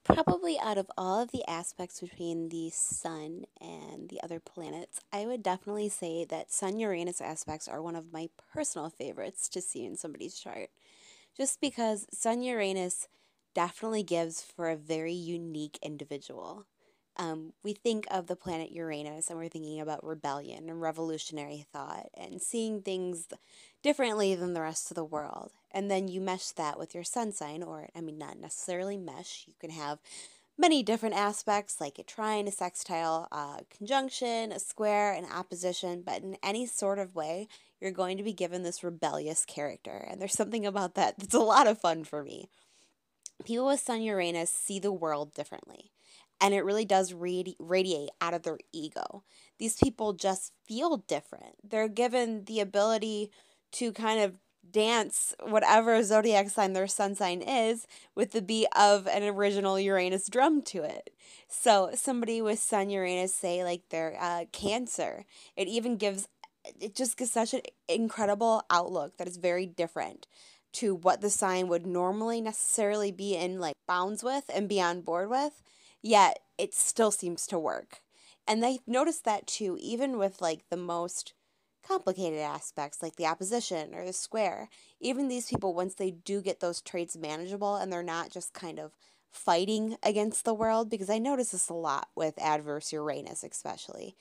Probably out of all of the aspects between the sun and the other planets, I would definitely say that Sun Uranus aspects are one of my personal favorites to see in somebody's chart. Just because Sun Uranus definitely gives for a very unique individual. We think of the planet Uranus and we're thinking about rebellion and revolutionary thought and seeing things differently than the rest of the world. And then you mesh that with your sun sign, or I mean, not necessarily mesh. You can have many different aspects like a trine, a sextile, a conjunction, a square, an opposition, but in any sort of way, you're going to be given this rebellious character. And there's something about that that's a lot of fun for me. People with Sun Uranus see the world differently. And it really does radiate out of their ego. These people just feel different. They're given the ability to kind of dance whatever zodiac sign their sun sign is with the beat of an original Uranus drum to it. So somebody with Sun Uranus, say like they're Cancer, it even gives it just gives such an incredible outlook that is very different to what the sign would normally necessarily be in like bounds with and be on board with, yet it still seems to work. And they noticed that too, even with like the most complicated aspects like the opposition or the square. Even these people, once they do get those traits manageable and they're not just kind of fighting against the world, because I notice this a lot with adverse Uranus, especially.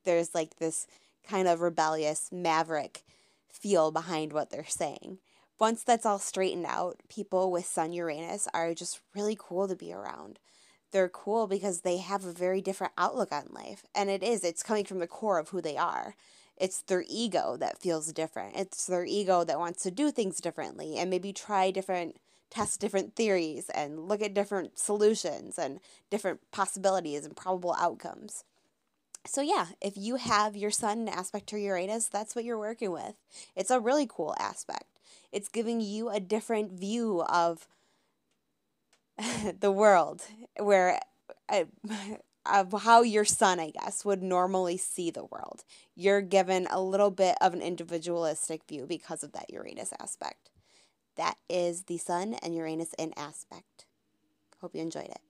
There's like this kind of rebellious maverick feel behind what they're saying. Once that's all straightened out, people with Sun Uranus are just really cool to be around. They're cool because they have a very different outlook on life. And it's coming from the core of who they are. It's their ego that feels different. It's their ego that wants to do things differently and maybe test different theories and look at different solutions and different possibilities and probable outcomes. So yeah, if you have your sun in aspect to Uranus, that's what you're working with. It's a really cool aspect. It's giving you a different view of the world, where uh, of how your sun, I guess, would normally see the world. You're given a little bit of an individualistic view because of that Uranus aspect. That is the sun and Uranus in aspect. Hope you enjoyed it.